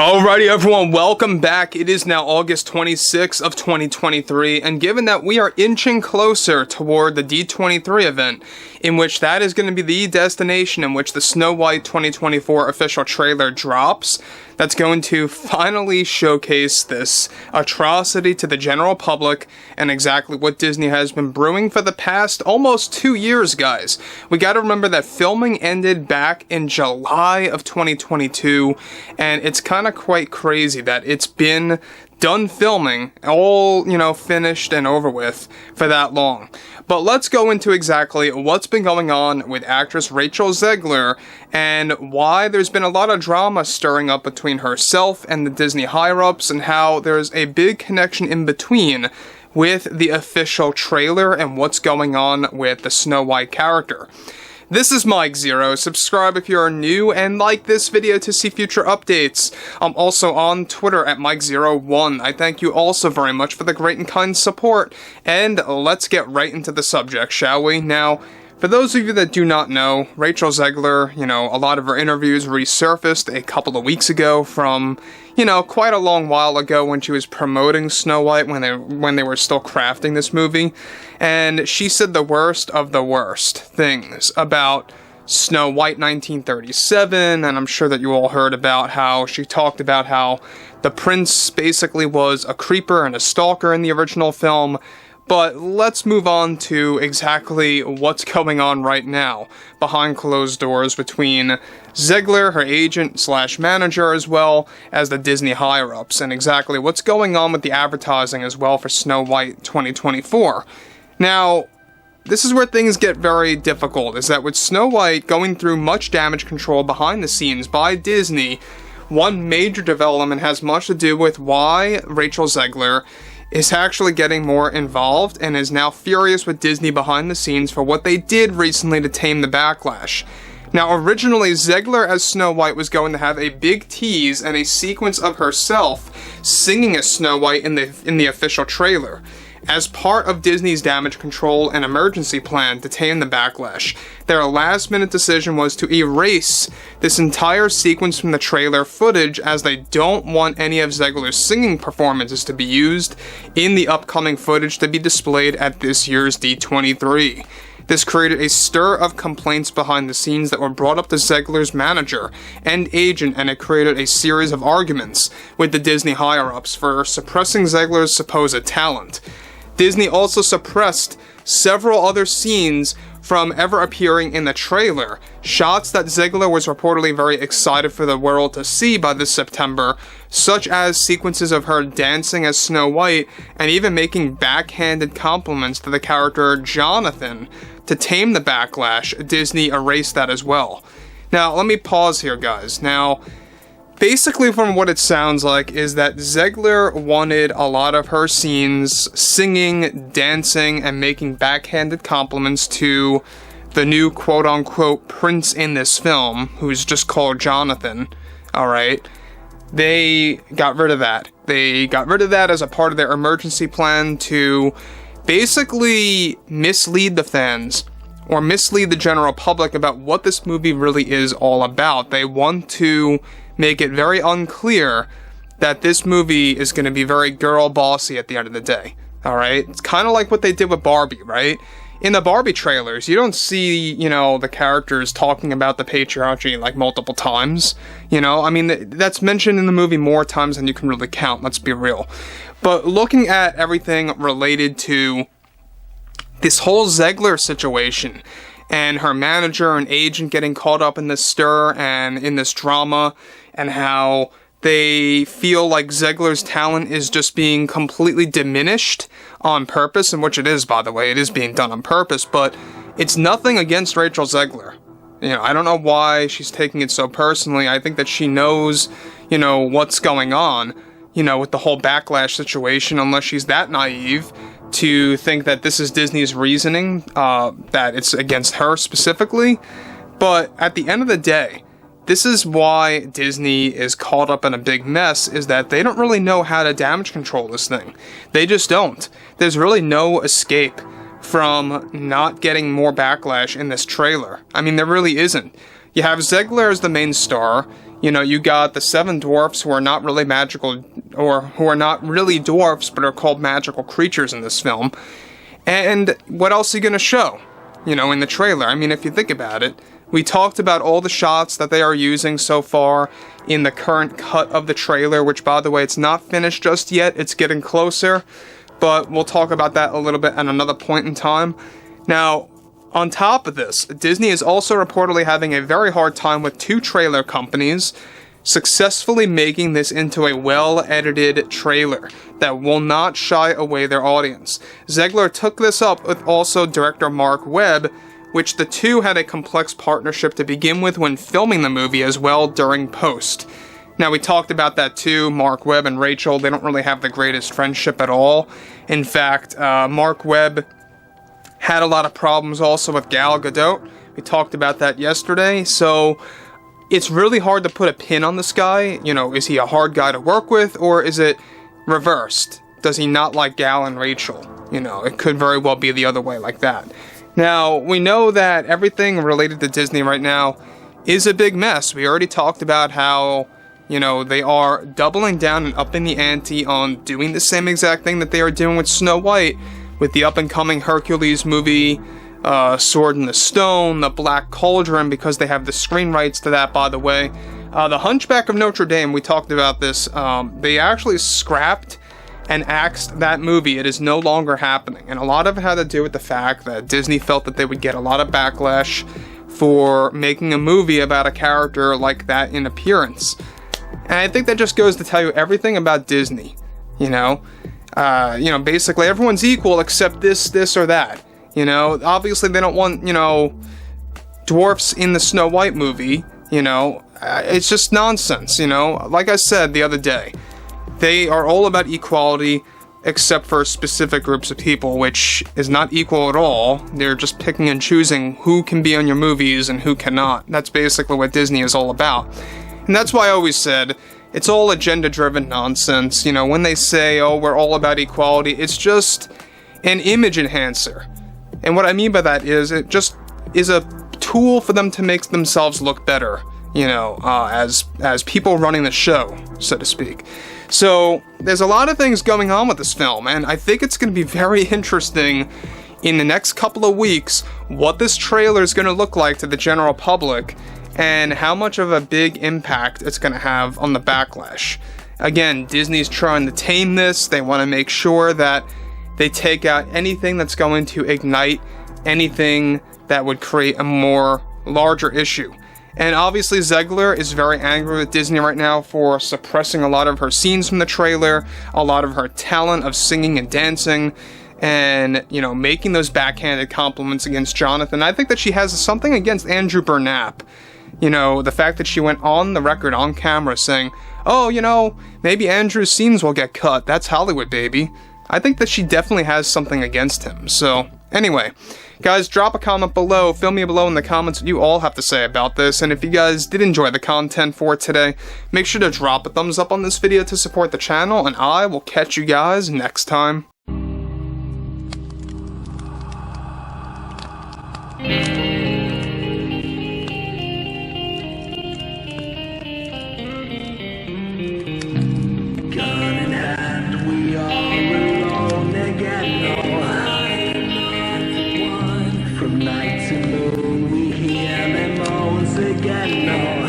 Alrighty everyone, welcome back. It is now August 26th of 2023, and given that we are inching closer toward the D23 event, in which that is going to be the destination in which the Snow White 2024 official trailer drops, that's going to finally showcase this atrocity to the general public and exactly what Disney has been brewing for the past almost 2 years, guys. We gotta remember that filming ended back in July of 2022, and it's kind of quite crazy that it's been done filming, all, finished and over with for that long. But let's go into exactly what's been going on with actress Rachel Zegler and why there's been a lot of drama stirring up between herself and the Disney higher-ups, and how there's a big connection in between with the official trailer and what's going on with the Snow White character. This is Mike Zero. Subscribe if you are new and like this video to see future updates. I'm also on Twitter at Mike01. I thank you all so very much for the great and kind support. And let's get right into the subject, shall we? Now, for those of you that do not know, Rachel Zegler, a lot of her interviews resurfaced a couple of weeks ago from, quite a long while ago when she was promoting Snow White when they were still crafting this movie. And she said the worst of the worst things about Snow White 1937, and I'm sure that you all heard about how she talked about how the prince basically was a creeper and a stalker in the original film. But let's move on to exactly what's going on right now behind closed doors between Zegler, her agent / manager, as well as the Disney higher-ups, and exactly what's going on with the advertising as well for Snow White 2024. Now, this is where things get very difficult, is that with Snow White going through much damage control behind the scenes by Disney, one major development has much to do with why Rachel Zegler is actually getting more involved and is now furious with Disney behind the scenes for what they did recently to tame the backlash. Now, originally, Zegler as Snow White was going to have a big tease and a sequence of herself singing as Snow White in the official trailer, as part of Disney's damage control and emergency plan to tame the backlash. Their last-minute decision was to erase this entire sequence from the trailer footage, as they don't want any of Zegler's singing performances to be used in the upcoming footage to be displayed at this year's D23. This created a stir of complaints behind the scenes that were brought up to Zegler's manager and agent, and it created a series of arguments with the Disney higher-ups for suppressing Zegler's supposed talent. Disney also suppressed several other scenes from ever appearing in the trailer, shots that Zegler was reportedly very excited for the world to see by this September, such as sequences of her dancing as Snow White and even making backhanded compliments to the character Jonathan. To tame the backlash, Disney erased that as well. Now, let me pause here, guys. Now, basically, from what it sounds like, is that Zegler wanted a lot of her scenes singing, dancing, and making backhanded compliments to the new quote-unquote prince in this film, who's just called Jonathan, alright? They got rid of that. They got rid of that as a part of their emergency plan to basically mislead the fans, or mislead the general public about what this movie really is all about. They want to make it very unclear that this movie is going to be very girl bossy at the end of the day. Alright? It's kind of like what they did with Barbie, right? In the Barbie trailers, you don't see, the characters talking about the patriarchy like multiple times. That's mentioned in the movie more times than you can really count, let's be real. But looking at everything related to this whole Zegler situation, and her manager and agent getting caught up in this stir and in this drama, and how they feel like Zegler's talent is just being completely diminished on purpose, and which it is, by the way, it is being done on purpose, but it's nothing against Rachel Zegler. I don't know why she's taking it so personally. I think that she knows, what's going on, with the whole backlash situation, unless she's that naive to think that this is Disney's reasoning, that it's against her specifically. But at the end of the day, this is why Disney is caught up in a big mess, is that they don't really know how to damage control this thing. They just don't. There's really no escape from not getting more backlash in this trailer. There really isn't. You have Zegler as the main star. You know, you got the 7 dwarfs who are not really magical, or who are not really dwarfs, but are called magical creatures in this film. And what else are you going to show, you know, in the trailer? I mean, if you think about it, we talked about all the shots that they are using so far in the current cut of the trailer, which, by the way, it's not finished just yet. It's getting closer, but we'll talk about that a little bit at another point in time. Now, on top of this, Disney is also reportedly having a very hard time with 2 trailer companies successfully making this into a well-edited trailer that will not shy away their audience. Zegler took this up with also director Mark Webb, which the two had a complex partnership to begin with when filming the movie as well during post. Now, we talked about that too. Mark Webb and Rachel, they don't really have the greatest friendship at all. In fact, Mark Webb had a lot of problems also with GADOT. We talked about that yesterday, so it's really hard to put a pin on this guy. You know, is he a hard guy to work with, or is it reversed? Does he not like Gal and Rachel? You know, it could very well be the other way like that. Now, we know that everything related to Disney right now is a big mess. We already talked about how, you know, they are doubling down and upping the ante on doing the same exact thing that they are doing with Snow White, with the up-and-coming Hercules movie, Sword in the Stone, The Black Cauldron, because they have the screen rights to that, by the way. The Hunchback of Notre Dame, we talked about this, they actually scrapped and axed that movie. It is no longer happening, and a lot of it had to do with the fact that Disney felt that they would get a lot of backlash for making a movie about a character like that in appearance. And I think that just goes to tell you everything about Disney, you know? Basically everyone's equal except this or that. You know, obviously they don't want, you know, dwarfs in the Snow White movie, you know. It's just nonsense, you know. Like I said the other day, they are all about equality except for specific groups of people, which is not equal at all. They're just picking and choosing who can be on your movies and who cannot. That's basically what Disney is all about. And that's why I always said, it's all agenda-driven nonsense. You know, when they say, oh, we're all about equality, it's just an image enhancer. And what I mean by that is, it just is a tool for them to make themselves look better, you know, as people running the show, so to speak. So, there's a lot of things going on with this film, and I think it's going to be very interesting in the next couple of weeks what this trailer is going to look like to the general public, and how much of a big impact it's going to have on the backlash. Again, Disney's trying to tame this. They want to make sure that they take out anything that's going to ignite anything that would create a more larger issue. And obviously Zegler is very angry with Disney right now for suppressing a lot of her scenes from the trailer, a lot of her talent of singing and dancing, and, you know, making those backhanded compliments against Jonathan. I think that she has something against Andrew Burnap. You know, the fact that she went on the record, on camera, saying, oh, you know, maybe Andrew's scenes will get cut. That's Hollywood, baby. I think that she definitely has something against him. So, anyway, guys, drop a comment below. Fill me below in the comments what you all have to say about this. And if you guys did enjoy the content for today, make sure to drop a thumbs up on this video to support the channel. And I will catch you guys next time. From night to moon, we hear them moans again.